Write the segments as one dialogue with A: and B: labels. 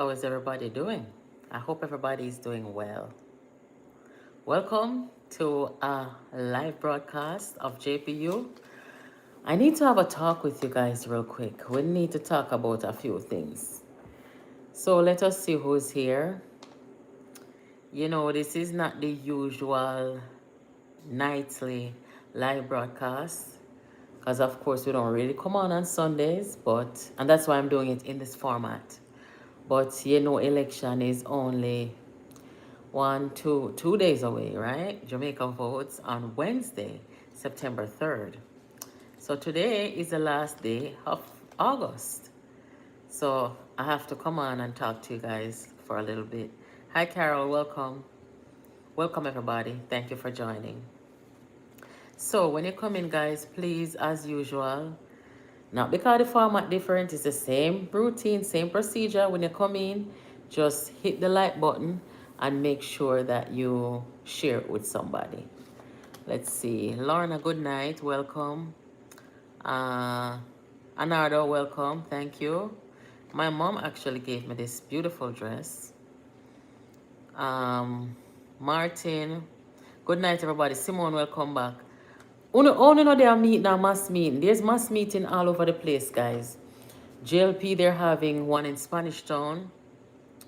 A: How is everybody doing? I hope everybody is doing well. Welcome to a live broadcast of JPU. I need to have a talk with you guys real quick. We need to talk about a few things. So let us see who's here. You know, this is not the usual nightly live broadcast because of course we don't really come on Sundays, and that's why I'm doing it in this format. But you know, election is only 2 days away, right? Jamaica votes on Wednesday, September 3rd. So today is the last day of August. So I have to come on and talk to you guys for a little bit. Hi, Carol. Welcome. Welcome, everybody. Thank you for joining. So when you come in, guys, please, as usual, not because the format different, it's the same routine, same procedure. When you come in, just hit the like button and make sure that you share it with somebody. Let's see. Lorna, good night. Welcome. Anardo, welcome. Thank you. My mom actually gave me this beautiful dress. Martin, good night, everybody. Simone, welcome back. Only know they are meeting now, mass meeting. There's mass meeting all over the place, guys. JLP, they're having one in Spanish Town.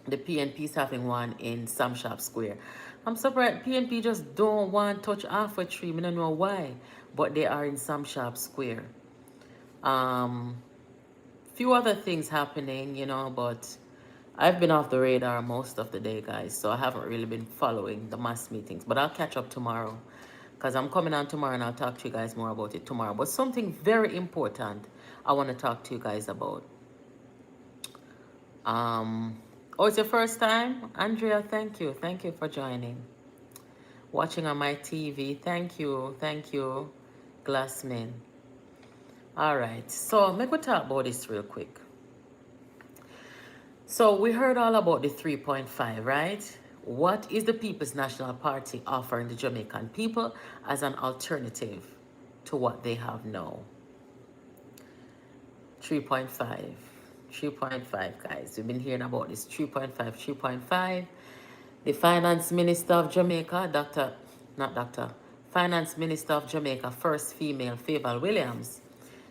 A: The PNP is having one in Sam Shop Square. I'm surprised PNP just don't want to touch halfway tree. I don't know why, but they are in Sam Shop Square. Few other things happening, you know, but I've been off the radar most of the day, guys, so I haven't really been following the mass meetings, but I'll catch up tomorrow because I'm coming on tomorrow and I'll talk to you guys more about it tomorrow. But something very important I want to talk to you guys about. Oh, it's your first time? Andrea, thank you. Thank you for joining. Watching on my TV. Thank you. Thank you, Glassman. All right. So, make we talk about this real quick. So, we heard all about the 3.5, right? What is the People's National Party offering the Jamaican people as an alternative to what they have now? 3.5. 3.5, guys. We've been hearing about this 3.5, 3.5. The Finance Minister of Jamaica, Finance Minister of Jamaica, first female, Favour Williams,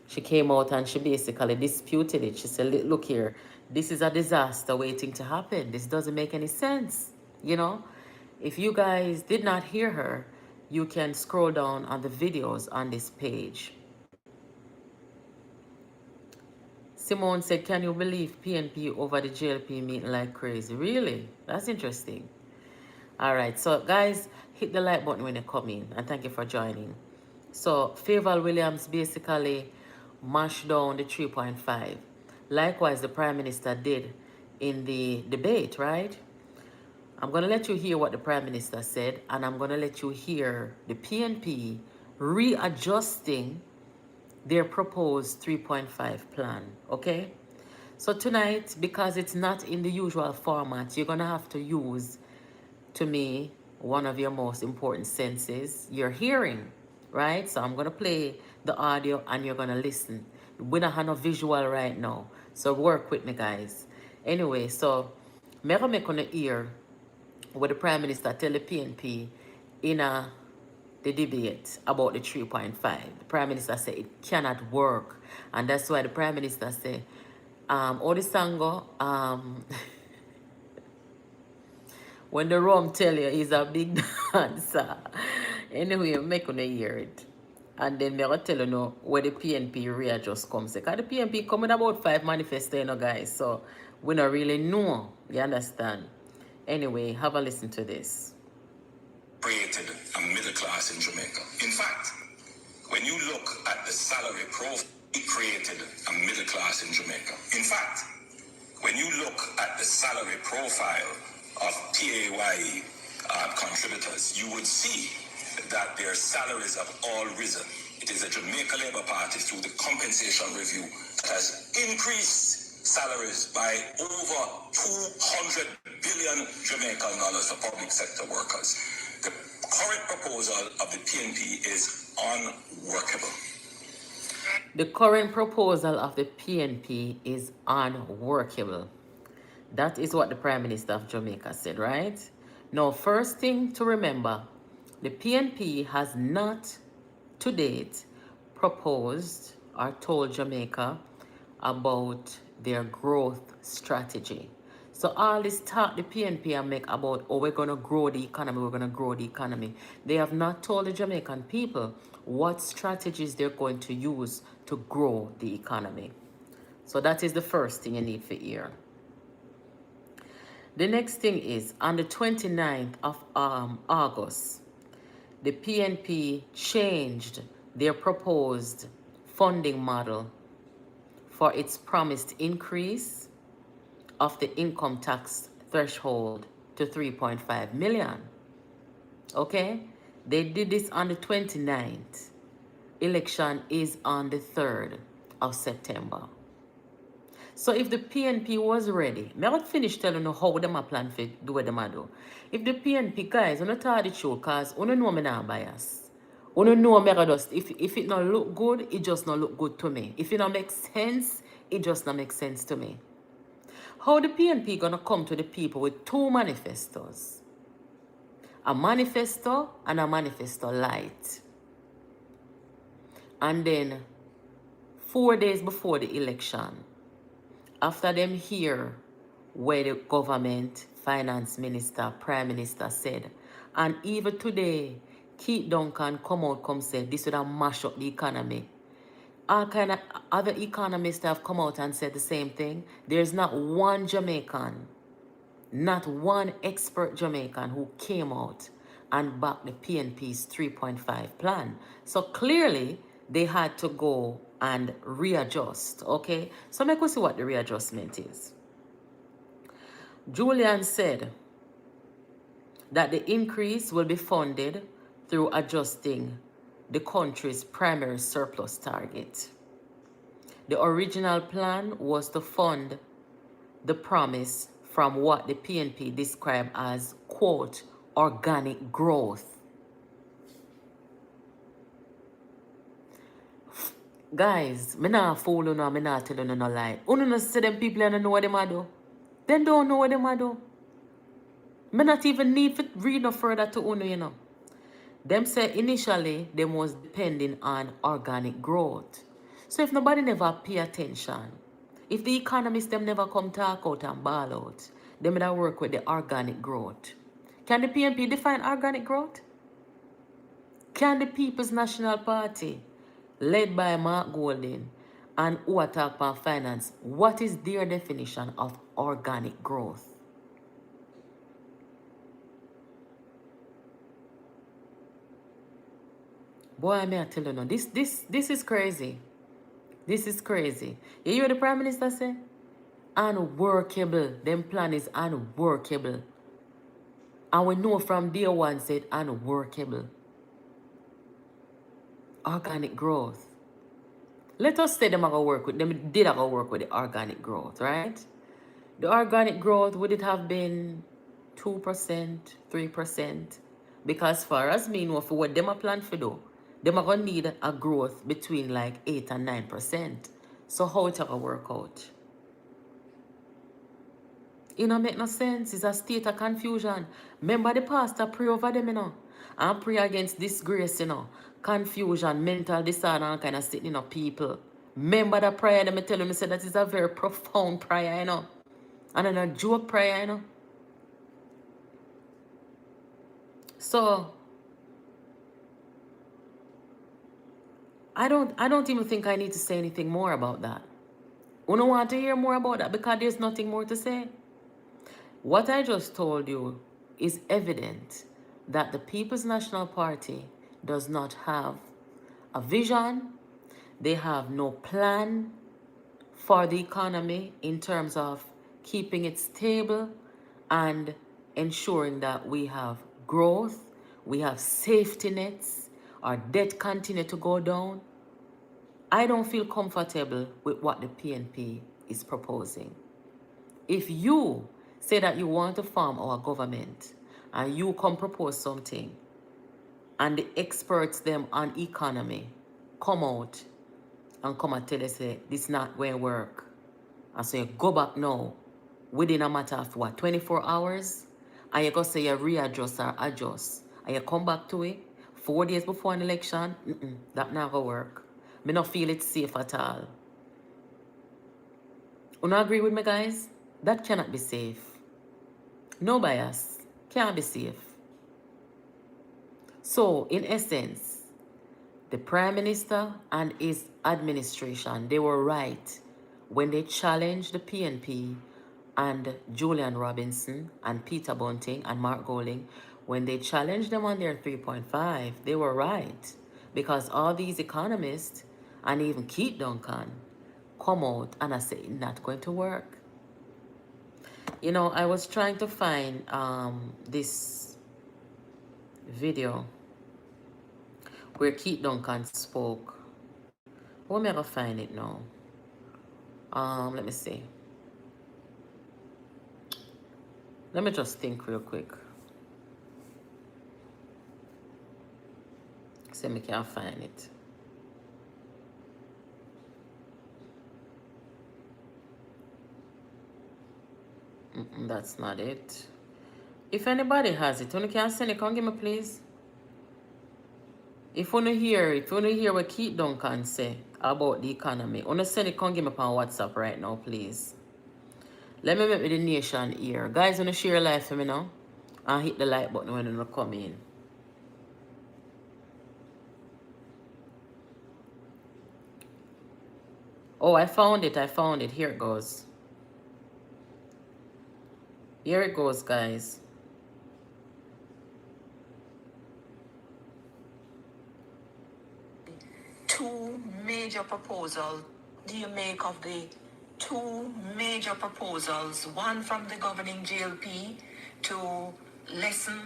A: she came out and she basically disputed it. She said, look here, this is a disaster waiting to happen. This doesn't make any sense. You know, if you guys did not hear her, you can scroll down on the videos on this page. Simone said, can you believe PNP over the JLP meeting like crazy? Really? That's interesting. All right, so guys, hit the like button when you come in, and thank you for joining. So Favour Williams basically mashed down the 3.5. Likewise, the Prime Minister did in the debate, right? I'm going to let you hear what the Prime Minister said, and I'm going to let you hear the PNP readjusting their proposed 3.5 plan, okay? So tonight, because it's not in the usual format, you're going to have to use, to me, one of your most important senses, your hearing, right? So I'm going to play the audio and you're going to listen. We don't have no visual right now, so work with me, guys. Anyway, so I'm going to make on the ear what the Prime Minister tell the PNP in the debate about the 3.5. The Prime Minister said it cannot work. And that's why the Prime Minister said, Odisango, when the rum tell you he's a big dancer. Anyway, I'm make gonna hear it. And then me gonna tell you know where the PNP readjust comes. Because the PNP coming about 5 manifesto, you know, guys. So we don't really know. You understand? Anyway, have a listen to this.
B: Created a middle class in Jamaica. In fact, when you look at the salary profile, it created a middle class in Jamaica. In fact, when you look at the salary profile of PAYE contributors, you would see that their salaries have all risen. It is a Jamaica Labour Party through the compensation review that has increased salaries by over 200 billion Jamaican dollars for public sector workers. The current proposal of the PNP is unworkable.
A: The current proposal of the PNP is unworkable. That is what the Prime Minister of Jamaica said, right? Now, first thing to remember, the PNP has not to date proposed or told Jamaica about their growth strategy. So all this talk the PNP are make about, oh, we're going to grow the economy, we're going to grow the economy. They have not told the Jamaican people what strategies they're going to use to grow the economy. So that is the first thing you need to hear. The next thing is, on the 29th of August, the PNP changed their proposed funding model for its promised increase of the income tax threshold to 3.5 million. Okay? They did this on the 29th. Election is on the 3rd of September. So if the PNP was ready, me not finish telling you how them a plan to do what them a do. If the PNP guys, you not tell the truth, cause you know me not bias. You know me just if it not look good, it just not look good to me. If it not make sense, it just not make sense to me. How the PNP gonna come to the people with two manifestos? A manifesto and a manifesto light. And then 4 days before the election, after them hear where the government, finance minister, prime minister said, and even today, Keith Duncan come say this would have mash up the economy. All kind of other economists have come out and said the same thing. There's not one Jamaican, not one expert Jamaican who came out and backed the PNP's 3.5 plan. So clearly, they had to go and readjust, okay? So make us see what the readjustment is. Julian said that the increase will be funded through adjusting the country's primary surplus target. The original plan was to fund the promise from what the PNP described as, quote, organic growth. Guys, me not fool you, me not tell you no lie. You no see them people and know what them do. They don't know what them do. Me not even need to read no further to you, you know. Them say initially them was depending on organic growth. So if nobody never pay attention, if the economists them never come talk out and ball out, them that work with the organic growth. Can the PNP define organic growth? Can the People's National Party, led by Mark Golding, and who attack on finance, what is their definition of organic growth? Boy, may I tell you no, this is crazy. This is crazy. You hear what the Prime Minister say? Unworkable. Them plan is unworkable. And we know from day one said unworkable. Organic growth. Let us say them are going to work with them. Did I go work with the organic growth, right? The organic growth, would it have been 2%, 3%? Because for us, me know for what them are plan for do, them are going to need a growth between like 8 and 9%. So how it going to work out? It don't make no sense. It's a state of confusion. Remember the pastor pray over them, you know. And pray against disgrace, you know. Confusion, mental disorder, and kind of sitting, you know, people. Remember that prayer, let me tell you, I said that is a very profound prayer, you know. And then a joke prayer, you know. So I don't even think I need to say anything more about that. You don't want to hear more about that because there's nothing more to say. What I just told you is evident that the People's National Party does not have a vision. They have no plan for the economy in terms of keeping it stable and ensuring that we have growth, we have safety nets, our debt continue to go down. I don't feel comfortable with what the PNP is proposing. If you say that you want to form our government and you come propose something and the experts them on economy come out and come and tell us, say, this not going to work. And say, go back now within a matter of what, 24 hours? And you go say you readjust or adjust. And you come back to it 4 days before an election? That never work. Me not feel it safe at all. You not agree with me, guys? That cannot be safe. No bias. Can't be safe. So, in essence, the Prime Minister and his administration, they were right when they challenged the PNP and Julian Robinson and Peter Bunting and Mark Golding. When they challenged them on their 3.5, they were right. Because all these economists and even Keith Duncan come out and I say it's not going to work. You know, I was trying to find this video where Keith Duncan spoke. We'll never find it now. Let me see. Let me just think real quick. See if I can find it. That's not it. If anybody has it, you can send it. Come give me, please. If you hear what Keith Duncan say about the economy, you send it. Come give me on WhatsApp right now, please. Let me make the nation here. Guys, you share your life for me now. And hit the like button when you come in. Oh, I found it. Here it goes. Here it goes, guys.
B: Two major proposals do you make of the two major proposals, one from the governing JLP to lessen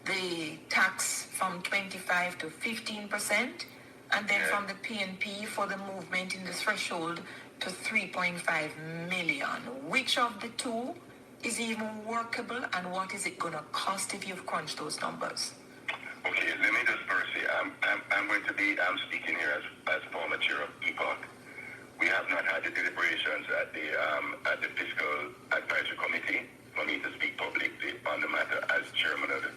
B: the tax from 25 to 15%, and then from the PNP for the movement in the threshold to 3.5 million. Which of the two is even workable, and what is it going to cost if you've crunched those numbers? Okay, let me just first say, I'm going to be speaking here as former chair of EPOC. We have not had the deliberations at the Fiscal Advisory Committee for me to speak publicly on the matter as chairman of the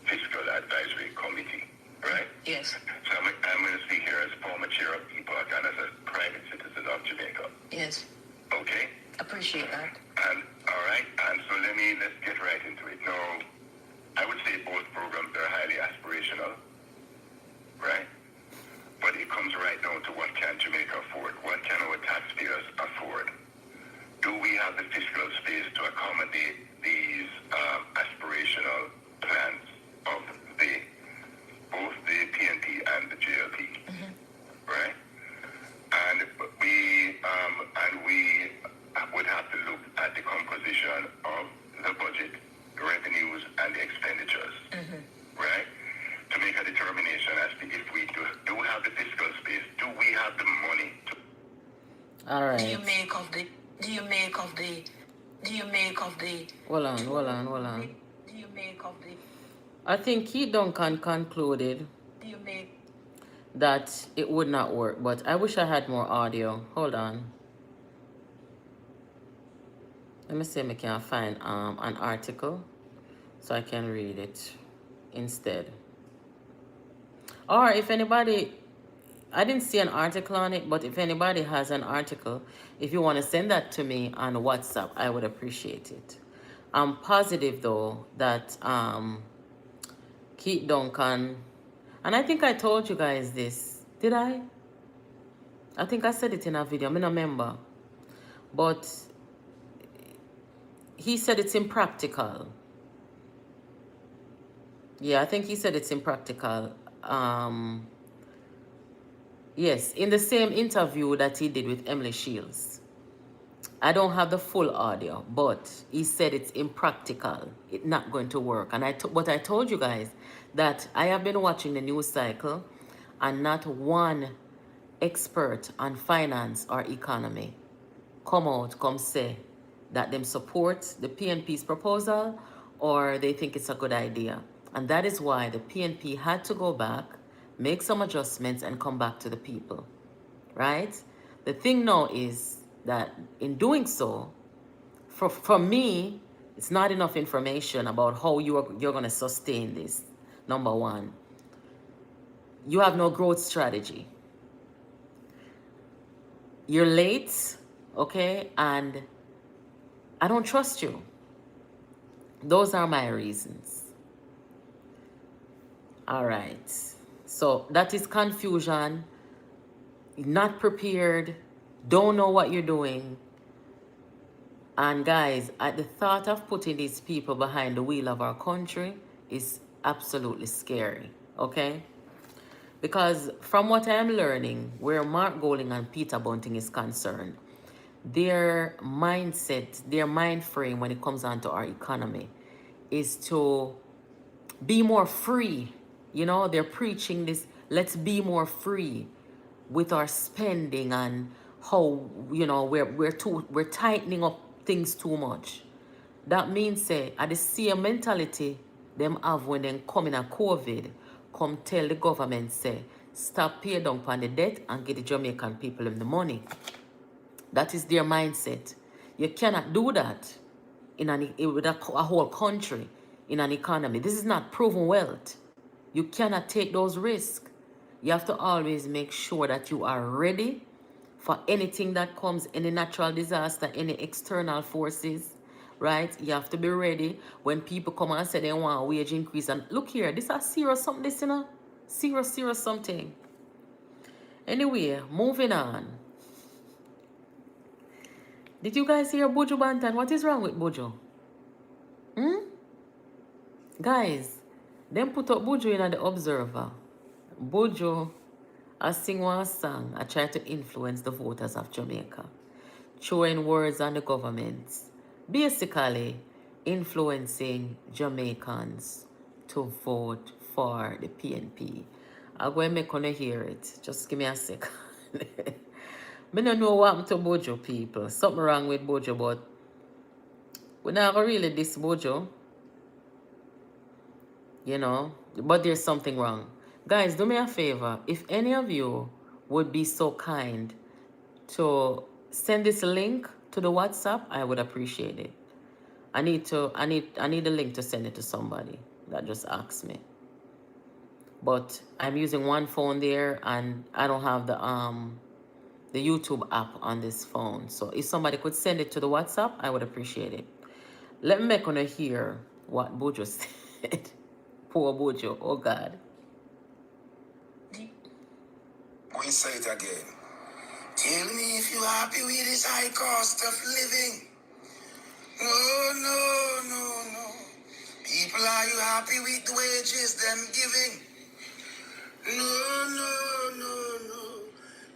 B: Fiscal Advisory Committee, right? Yes. So I'm going to speak here as former chair of EPOC and as a private citizen of Jamaica. Yes. Okay? Appreciate that. And all right, and so let's get right into it. Now, I would say both programs are highly aspirational, right? But it comes right down to what can Jamaica afford? What can our taxpayers afford? Do we have the fiscal space to accommodate these aspirational plans of both the PNP and the JLP, right? And we would have to look at the composition of the budget, the revenues and the expenditures, right? To make a determination as to if we do have the fiscal space, do we have the money to...
A: All right.
B: Do you make of the...
A: Hold on.
B: Do you make of the...
A: I think Keith Duncan concluded that it would not work, but I wish I had more audio. Hold on. Let me see if I can find an article so I can read it instead. Or if anybody, I didn't see an article on it, but if anybody has an article, if you want to send that to me on WhatsApp, I would appreciate it. I'm positive though that Keith Duncan, and I think I told you guys this, did I? I think I said it in a video, I'm not a member, but he said it's impractical. Yeah, I think he said it's impractical. Yes, in the same interview that he did with Emily Shields. I don't have the full audio, but he said it's impractical. It's not going to work. And but I told you guys that I have been watching the news cycle and not one expert on finance or economy come say that them support the PNP's proposal or they think it's a good idea. And that is why the PNP had to go back, make some adjustments and come back to the people, right? The thing now is that in doing so, for me, it's not enough information about how you're going to sustain this. Number one, you have no growth strategy. You're late, okay? And I don't trust you. Those are my reasons. All right. So that is confusion, not prepared, don't know what you're doing. And guys, at the thought of putting these people behind the wheel of our country is absolutely scary, okay? Because from what I'm learning, where Mark Golding and Peter Bunting is concerned, their mindset, their mind frame when it comes on to our economy is to be more free. You know, they're preaching this, let's be more free with our spending and how, you know, we're tightening up things too much. That means say at the same mentality them have when they come in a COVID, come tell the government say stop pay down on the debt and get the Jamaican people in the money. That is their mindset. You cannot do that with a whole country in an economy. This is not proven wealth. You cannot take those risks. You have to always make sure that you are ready for anything that comes, any natural disaster, any external forces, right? You have to be ready when people come and say they want a wage increase. And look here, this is serious something, this, you know? Serious something. Anyway, moving on. Did you guys hear Buju Banton? What is wrong with Buju? Guys, them put up Buju in the Observer. Buju, I sing one song. I try to influence the voters of Jamaica, throwing words on the government, basically influencing Jamaicans to vote for the PNP. I'm going to make you hear it. Just give me a second. I don't know what happened to Buju, people. Something wrong with Buju, but we're not going to really diss Buju. You know, but there's something wrong. Guys, do me a favor. If any of you would be so kind to send this link to the WhatsApp, I would appreciate it. I need the link to send it to somebody that just asked me. But I'm using one phone there and I don't have the YouTube app on this phone. So if somebody could send it to the WhatsApp, I would appreciate it. Let me make you hear what Buju said. Poor Buju, oh God.
B: We say it again. Tell me if you're happy with this high cost of living. No. People, are you happy with the wages them giving? No.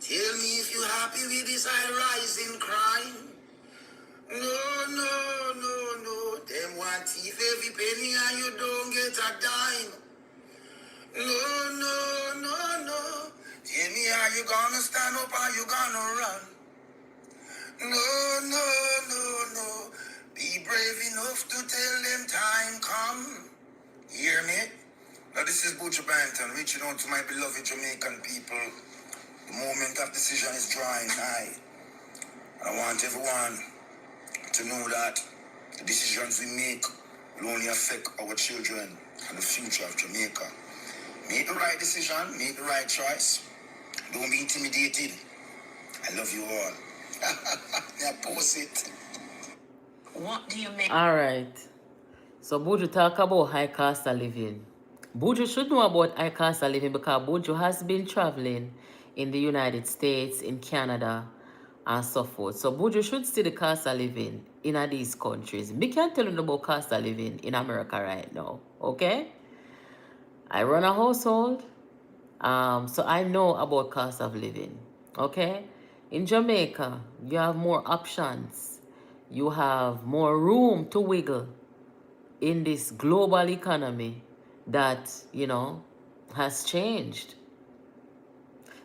B: Tell me if you're happy with this high rise in crime. No. Them want thief every penny and you don't get a dime. No. Tell me, are you gonna stand up or you gonna run? No. Be brave enough to tell them time come. Hear me? Now this is Buju Banton reaching out to my beloved Jamaican people. The moment of decision is drawing nigh. I want everyone to know that the decisions we make will only affect our children and the future of Jamaica. Make the right decision, make the right choice. Don't be intimidated. I love you all. Yeah, post it.
A: What do you mean? All right. So Buju talk about high cost of living. Buju should know about high cost of living because Buju has been traveling in the United States, in Canada, and so forth. So Buju should see the cost of living in these countries. Me can't tell you about cost of living in America right now. Okay? I run a household. So I know about cost of living. Okay? In Jamaica, you have more options. You have more room to wiggle in this global economy that, you know, has changed.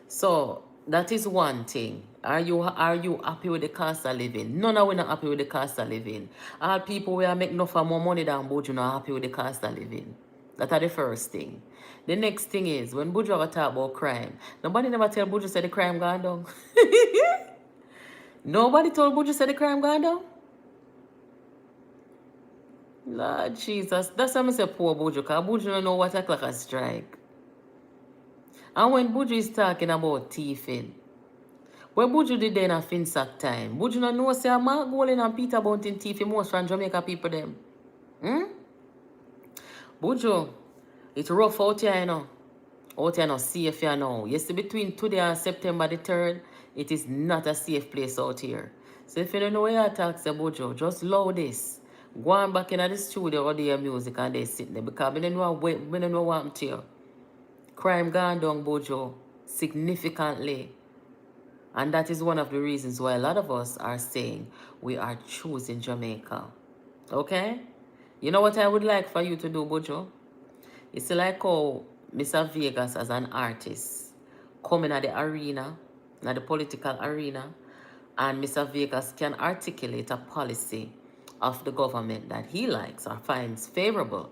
A: So that is one thing. Are you happy with the cost of living? None of we not happy with the cost of living. All people we are making enough more money than Buju not happy with the cost of living. That are the first thing. The next thing is when Buju ever talk about crime, nobody never tell Buju say the crime gone down. Nobody told Buju say the crime gone down. Lord Jesus. That's why I say poor Buju, because Buju don't know what a clock a strike. And when Buju is talking about thieving, when Buju did then a Finsack time, Buju don't know say a Mark Golding and Peter Bunting thief most from Jamaica people them. Hmm? Buju, it's rough out here, you know. Out here, no safe here now. Yes, between today and September the 3rd, it is not a safe place out here. So if you don't know where you talk to Buju, just load this. Go on back in the studio or do your music and they sit there because we don't know what happened to you. Crime gone down, Buju, significantly. And that is one of the reasons why a lot of us are saying we are choosing Jamaica. Okay? You know what I would like for you to do, Buju? It's like how Mr. Vegas as an artist coming at the arena, at the political arena, and Mr. Vegas can articulate a policy of the government that he likes or finds favorable.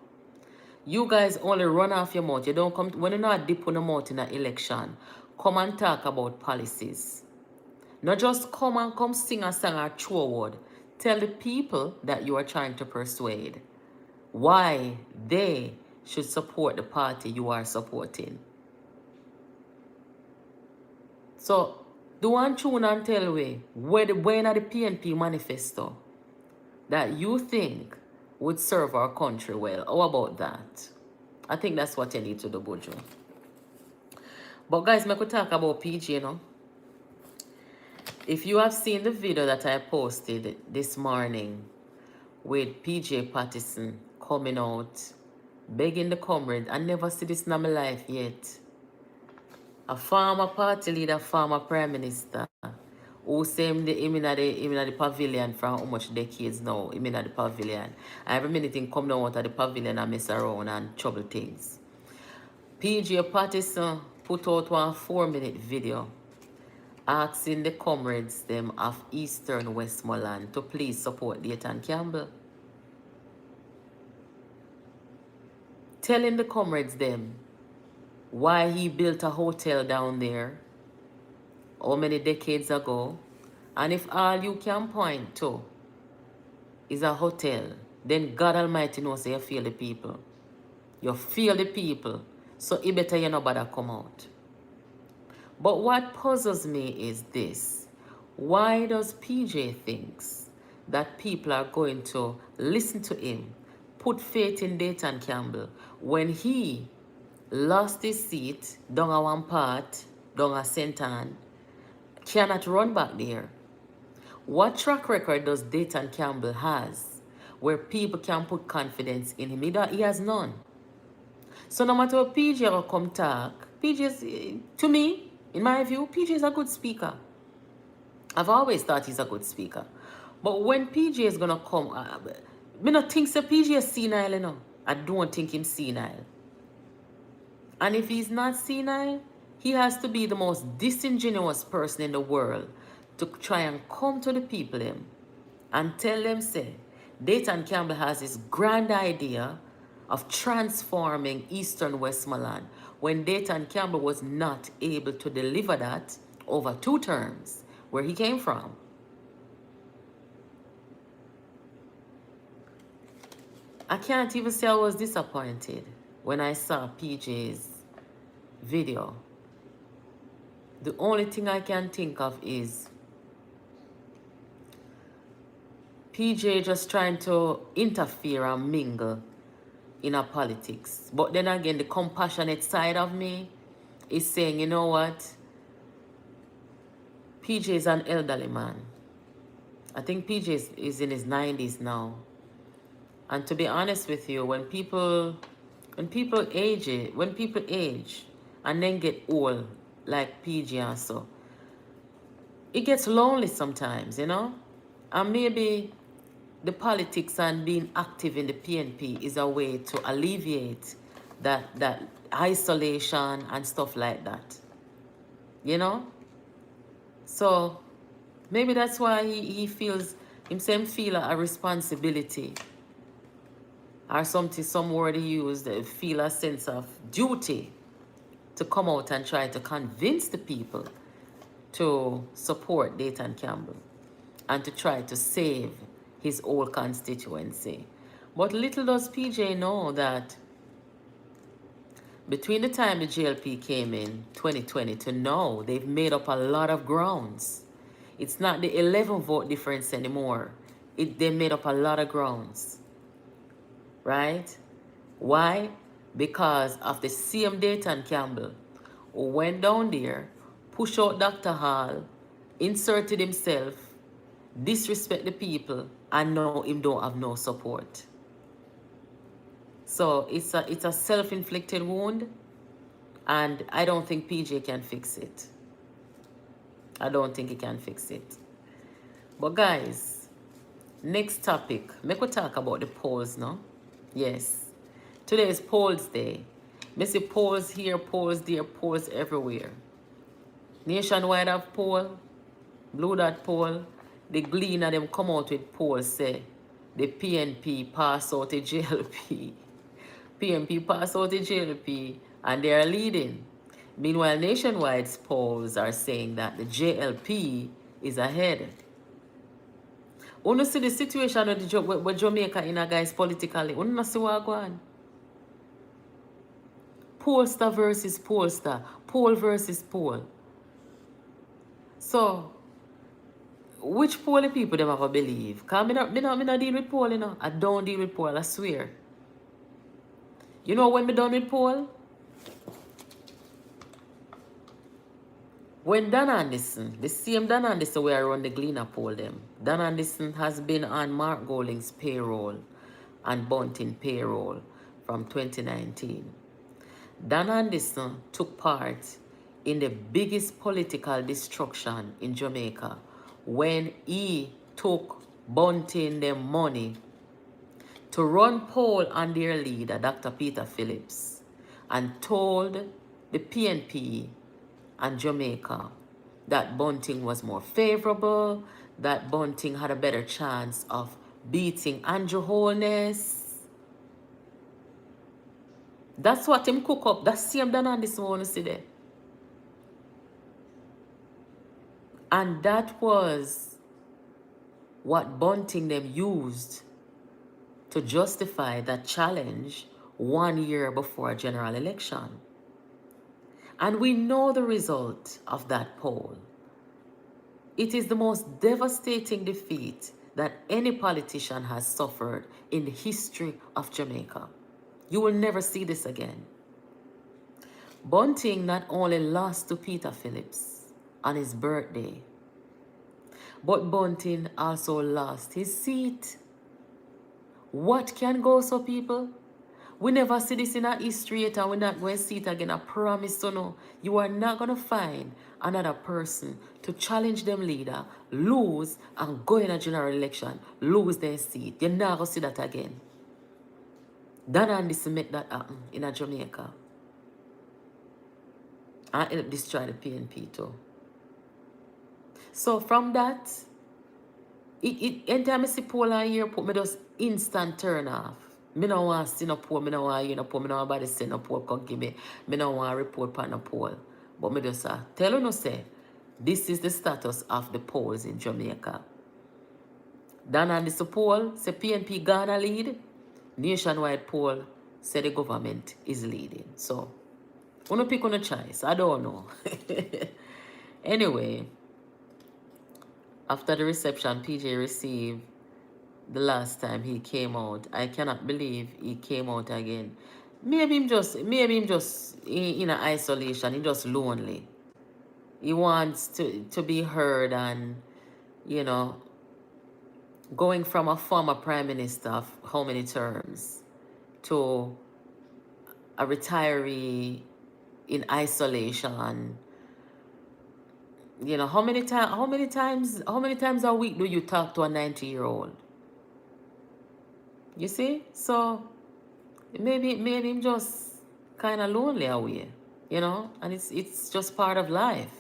A: You guys only run off your mouth. You don't come, when you're not dip on the mouth in an election, come and talk about policies. Not just come and come sing a song or throw a word. Tell the people that you are trying to persuade why they should support the party you are supporting. So, do one tune and tell me when are the PNP manifesto that you think would serve our country well. How about that? I think that's what you need to do, Buju. But guys, I could talk about PJ, you know. If you have seen the video that I posted this morning with PJ Patterson coming out, begging the comrades, I never see this in my life yet. A former party leader, former prime minister, who say him in the pavilion for how much decades now, him in the pavilion. And every minute he come down out of the pavilion and mess around and trouble things. PJ Patterson put out one 4-minute video asking the comrades them of Eastern Westmoreland to please support Dayton Campbell. Telling the comrades them why he built a hotel down there how many decades ago, and if all you can point to is a hotel, then God Almighty knows you feel the people. You feel the people, so it better you know bother come out. But what puzzles me is this. Why does PJ thinks that people are going to listen to him, put faith in Dayton Campbell, when he lost his seat down a one part, down a St. cannot run back there? What track record does Dayton Campbell has where people can put confidence in him? He has none. So no matter what PJ will come talk, PJ, to me, in my view, PJ is a good speaker. I've always thought he's a good speaker. But when PJ is going to come, I don't think so PJ is senile, you know. I don't think him senile. And if he's not senile, he has to be the most disingenuous person in the world to try and come to the people him and tell them, say, Dayton Campbell has this grand idea of transforming Eastern Westmoreland when Dayton Campbell was not able to deliver that over 2 terms where he came from. I can't even say I was disappointed when I saw PJ's video. The only thing I can think of is PJ just trying to interfere and mingle in our politics. But then again, the compassionate side of me is saying, you know what? PJ is an elderly man. I think PJ is in his 90s now. And to be honest with you, when people age and then get old, like PJ and so, it gets lonely sometimes, you know? And maybe the politics and being active in the PNP is a way to alleviate that isolation and stuff like that. You know? So maybe that's why he feels himself feel a responsibility or something, some word he used, feel a sense of duty to come out and try to convince the people to support Dayton Campbell and to try to save his old constituency. But little does PJ know that between the time the JLP came in 2020 to now, they've made up a lot of grounds. It's not the 11 vote difference anymore. They made up a lot of grounds, right? Why? Because of the same Dayton Campbell who went down there, pushed out Dr. Hall, inserted himself, disrespect the people, and now him don't have no support. So it's a self-inflicted wound, and I don't think PJ can fix it. I don't think he can fix it. But guys, next topic. Make we talk about the polls now. Yes. Today is polls day. Me see polls here, polls there, polls everywhere. Nationwide have poll, Blue Dot poll. The Gleaner them come out with polls say the PNP pass out the JLP. PNP pass out the JLP and they are leading. Meanwhile, Nationwide polls are saying that the JLP is ahead. You see the situation with Jamaica in a guys politically. You see what going on? Pollster versus pollster, poll versus poll. So, which poll the people them have to believe? Because me not deal with poll, you know. I don't deal with poll, I swear. You know when me done with poll? When Dan Anderson, the same Dan Anderson where I run the Gleaner poll them, Dan Anderson has been on Mark Golding's payroll and Bunting payroll from 2019. Dan Anderson took part in the biggest political destruction in Jamaica when he took Bunting them money to run poll on their leader, Dr. Peter Phillips, and told the PNP and Jamaica that Bunting was more favorable, that Bunting had a better chance of beating Andrew Holness. That's what him cook up. That's same than on this one, see there. And that was what Bunting them used to justify that challenge 1 year before a general election. And we know the result of that poll. It is the most devastating defeat that any politician has suffered in the history of Jamaica. You will never see this again. Bunting not only lost to Peter Phillips on his birthday, but Bunting also lost his seat. What can go so, people? We never see this in our history yet, and we're not going to see it again. I promise you no. You are not going to find another person to challenge them leader, lose, and go in a general election, lose their seat. You're not going to see that again. Dan Anderson make that happen in a Jamaica. And it destroy the PNP too. So from that, anytime I see poll on here, put me just instant turn off. Me no want to see no poll, me no want to hear no poll, me no want nobody say no poll, come give me. Me no want to report on no poll. But me just tell you no say, this is the status of the polls in Jamaica. Dan Anderson poll say PNP Ghana lead. Nationwide poll say the government is leading. So, wanna pick on a choice? I don't know. Anyway, after the reception PJ received the last time he came out, I cannot believe he came out again. Maybe him just in a isolation. He just lonely. He wants to be heard, and you know, going from a former prime minister of how many terms to a retiree in isolation. You know, how many times a week do you talk to a 90-year-old? You see? So maybe him just kind of lonely away, you know, and it's just part of life.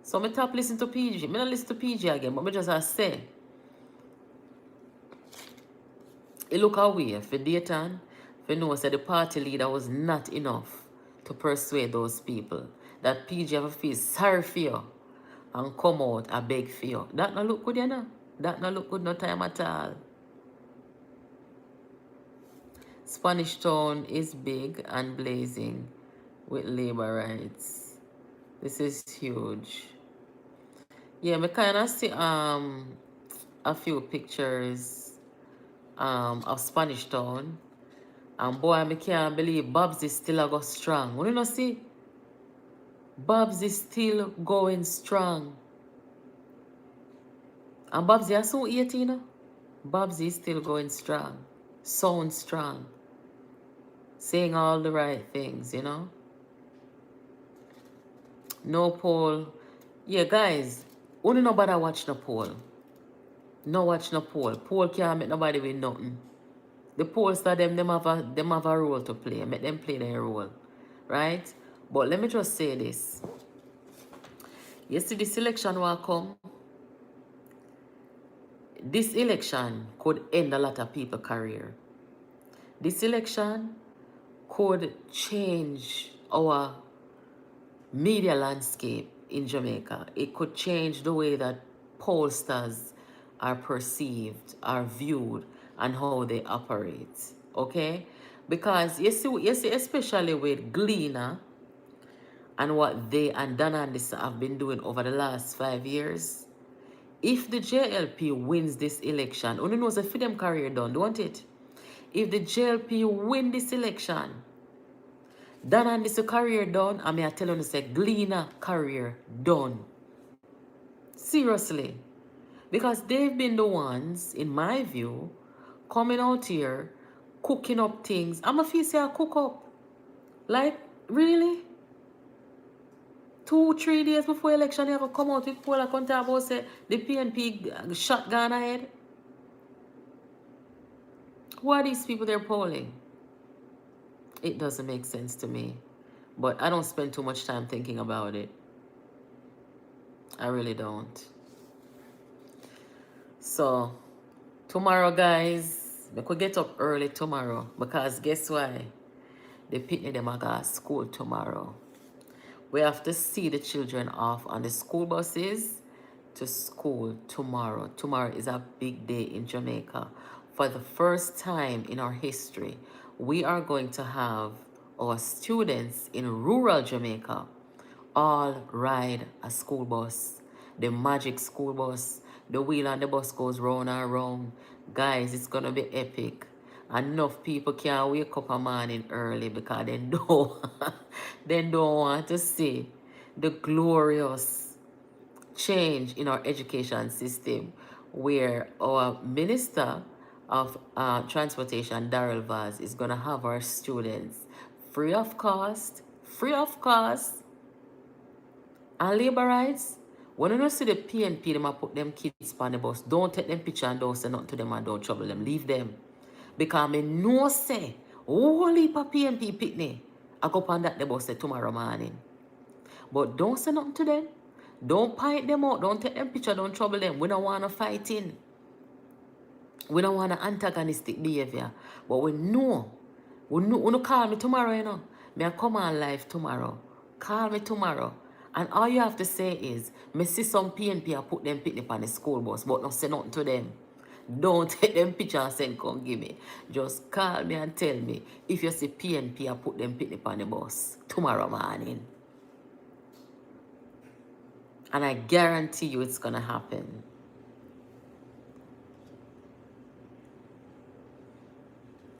A: So me stop listen to PG. Me not listen to PG again, but me just say, it look away for Dayton, for know that the party leader was not enough to persuade those people that PG have to feel sorry for you and come out and beg for you. That not look good, you know. That not look good no time at all. Spanish Town is big and blazing with labor rights. This is huge. Yeah, me kind of see a few pictures of Spanish Town. And boy, I can't believe Bob's is still a go strong. When you know see, Bob's is still going strong. And Bob's is so 18, you know? Bob's is still going strong. Sound strong. Saying all the right things, you know? No poll. Yeah, guys, only nobody watch no poll. No watch no poll. Poll can't make nobody win nothing. The pollster them have a role to play. Make them play their role. Right? But let me just say this. You see this election will come. This election could end a lot of people's career. This election could change our media landscape in Jamaica. It could change the way that pollsters are perceived, are viewed, and how they operate. Okay? Because you see especially with Gleaner and what they and Dana and this have been doing over the last 5 years, if the JLP wins this election, only knows if them career done, don't it? If the JLP win this election, Dan and this career done, I mean I tell you say Gleaner career done. Seriously. Because they've been the ones, in my view, coming out here, cooking up things. I'm a feel say I cook up. Like, really? 2-3 days before election, you have to come out with poll and talk about say the PNP shot gone ahead. Who are these people they're polling? It doesn't make sense to me. But I don't spend too much time thinking about it. I really don't. So, tomorrow, guys, we could get up early tomorrow. Because guess why? The picnic them are going to school tomorrow. We have to see the children off on the school buses to school tomorrow. Tomorrow is a big day in Jamaica. For the first time in our history, we are going to have our students in rural Jamaica all ride a school bus. The magic school bus. The wheel on the bus goes round and round. Guys, it's going to be epic. Enough people can't wake up a morning early because they don't, they don't want to see the glorious change in our education system where our Minister of Transportation, Darrell Vaz, is going to have our students free of cost, and labor rights. When you see the PNP, them a put them kids on the bus, don't take them picture and don't say nothing to them and don't trouble them. Leave them. Because I know say, whole heap of PNP picnic, I go on that the bus tomorrow morning. But don't say nothing to them. Don't point them out. Don't take them picture. Don't trouble them. We don't want to fight in. We don't want antagonistic behavior. But we know. We know call me tomorrow, you know. Me I come on live tomorrow. Call me tomorrow. And all you have to say is, me see some PNP I put them picnic on the school bus, but not say nothing to them. Don't take them picture and send come give me. Just call me and tell me if you see PNP I put them picnic on the bus tomorrow morning. And I guarantee you it's gonna happen.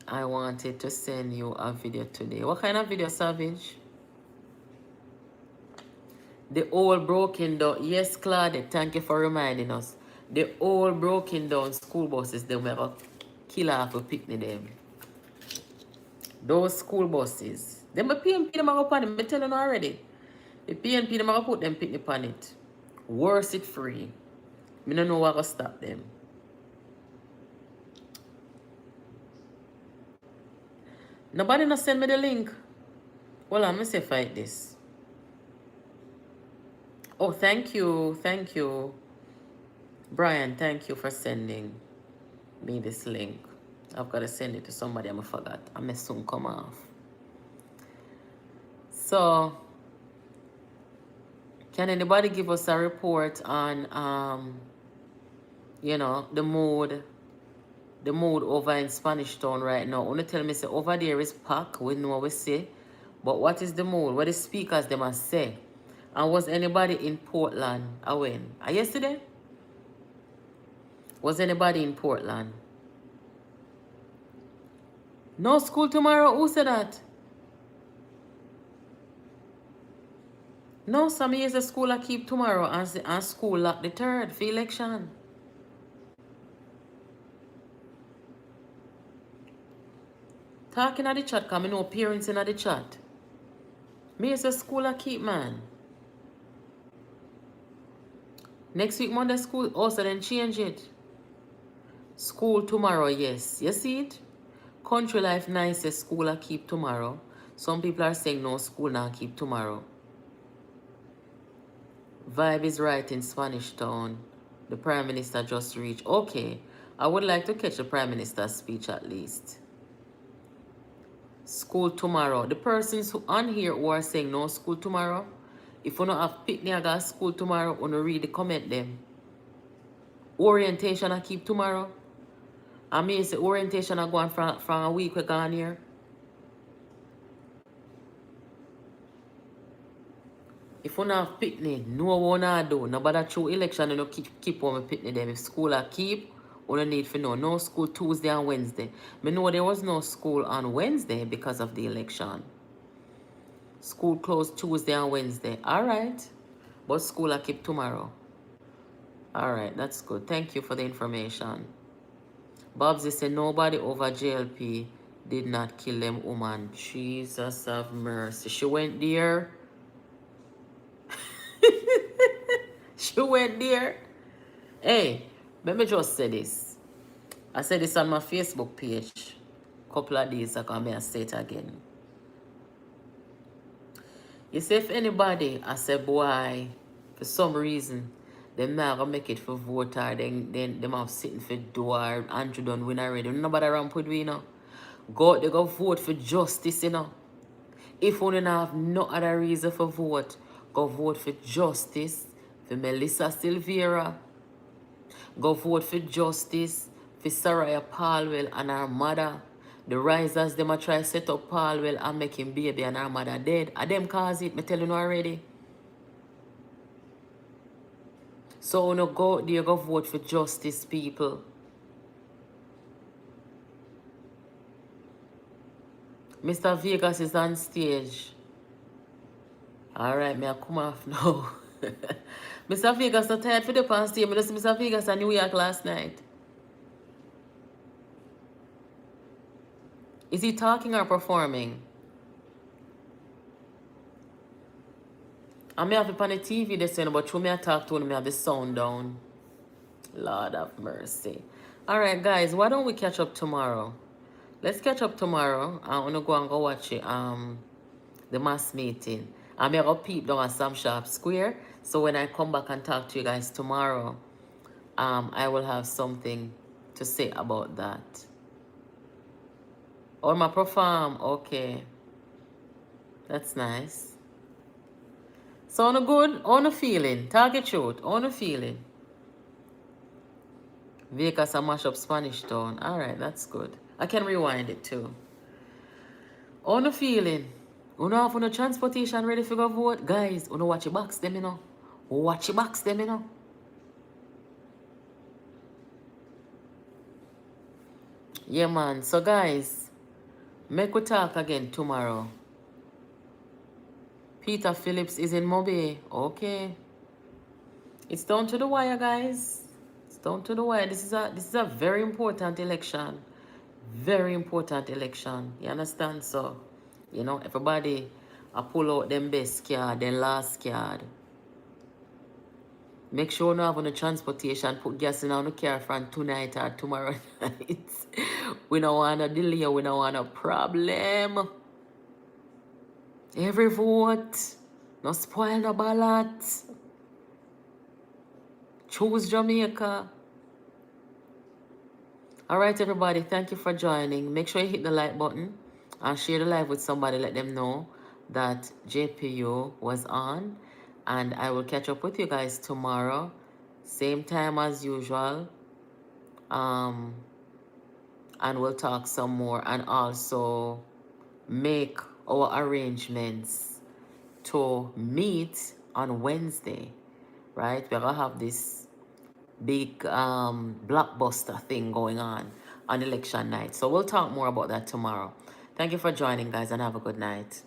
A: I wanted to send you a video today. What kind of video, Savage? The old broken down. Yes, Claudia, thank you for reminding us. The old broken down school buses, they will kill off a picnic them. Those school buses. Them a PNP them are up on it. I tell you already. The PNP them are put them picnic on it. Worse it free. I don't know what will stop them. Nobody not send me the link. Well, I'm going to say fight this. Oh, thank you. Thank you. Brian, thank you for sending me this link. I've got to send it to somebody. I forgot. I may soon come off. So, can anybody give us a report on, you know, the mood the mood over in Spanish Town right now. Only tell me say over there is packed. We know what we say. But what is the mood? What the speakers they must say? And was anybody in Portland? When? Yesterday? Was anybody in Portland? No school tomorrow? Who said that? No, some years the school I keep tomorrow and school lock the 3rd for election. Talking at the chat, because I know parents in the chat. Me is a school I keep, man. Next week, Monday school, also then change it. School tomorrow, yes. You see it? Country Life 9 says school I keep tomorrow. Some people are saying no, school now keep tomorrow. Vibe is right in Spanish Town. The Prime Minister just reached. Okay. I would like to catch the Prime Minister's speech at least. School tomorrow. The persons who on here who are saying no school tomorrow, if you don't have picnic, I got school tomorrow, you don't read the comment them. Orientation I keep tomorrow. I mean, say orientation I go on from a week we gone here. If you don't have picnic, no one I do. Nobody through election, you know, keep on my picnic them. If school I keep, you don't need to know. No school Tuesday and Wednesday. I know there was no school on Wednesday because of the election. School closed Tuesday and Wednesday. All right. But school I keep tomorrow. All right, that's good. Thank you for the information. Bobsy said nobody over JLP did not kill them woman. Jesus have mercy. She went there. She went there. Hey, let me just say this. I said this on my Facebook page a couple of days ago. I say it again. You say if anybody, I say boy, for some reason, them not gonna make it for vote or then them have sitting for door, Andrew done win already. Nobody around put we, you know. Go out, they go vote for justice, you know. If you don't have no other reason for vote, go vote for justice for Melissa Silvera. Go vote for justice for Saraya Palwell and her mother. The risers, them a try set up Palwell and make him baby and her mother dead. And them cause it, me tell you already. So when you go out there, go vote for justice, people. Mr. Vegas is on stage. Alright, me I come off now. Mr. Vegas not tired for the past year. I just see Mr. Vegas in New York last night. Is he talking or performing? I may have it on the TV this year, but through me I talk to him, I have the sound down. Lord have mercy. Alright guys, why don't we catch up tomorrow? Let's catch up tomorrow. I want to go and go watch it, the mass meeting. I'm going to peep down at Sam Sharp Square. So when I come back and talk to you guys tomorrow, I will have something to say about that. Or my perform, okay. That's nice. So on a good, on a feeling, target truth, on a feeling. Vegas and mash up Spanish Town. Alright, that's good. I can rewind it too. On a feeling. You know have no transportation ready for go vote? Guys, you know watch your box them, you know. Watch your box them, you know. Yeah, man. So guys, make we talk again tomorrow. Peter Phillips is in Mobe. Okay. It's down to the wire, guys. It's down to the wire. This is a very important election. Very important election. You understand? So, you know, everybody I pull out them best card, them last card. Make sure you have on the transportation, put gas in on the car from tonight or tomorrow night. We don't want a delay, we don't want a problem. Every vote, no spoil no ballot. Choose Jamaica. Alright everybody, thank you for joining. Make sure you hit the like button and share the live with somebody. Let them know that JPU was on. And I will catch up with you guys tomorrow. Same time as usual. and we'll talk some more and also make our arrangements to meet on Wednesday, right? We're gonna have this big blockbuster thing going on election night. So we'll talk more about that tomorrow. Thank you for joining, guys, and have a good night.